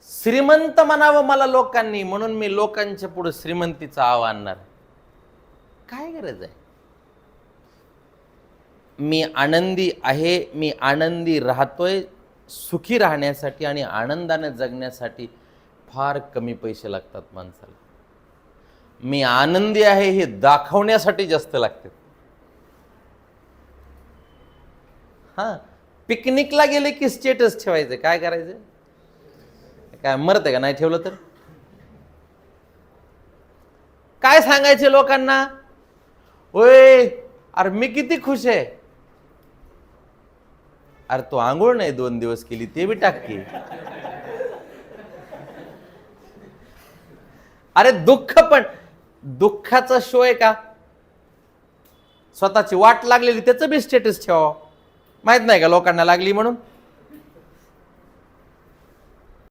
श्रीमंत म्हणावं मला लोकांनी, म्हणून मी लोकांच्या पुढे श्रीमंतीचं आव्हान आणणार. काय गरज आहे? मी आनंदी आहे, मी आनंदी राहतोय. सुखी राहण्यासाठी आणि आनंदाने जगण्यासाठी फार कमी पैसे लागतात माणसाला. मी आनंदी आहे हे दाखवण्यासाठी जास्त लागतात. हां, पिकनिकला गेले की स्टेटस ठेवायचं. काय करायचं? काय मरते का नाही ठेवलं तर? काय सांगायचे लोकांना? ओय, अरे मी किती खुश आहे. अरे तू आंघोळ नाही 2 दिवस केली, ते बी टाक की. अरे दुःख, पण दुःखाचा शो आहे का? स्वतःची वाट लागलेली त्याचं बी स्टेटस ठेवा. माहित नाही का लोकांना लागली म्हणून?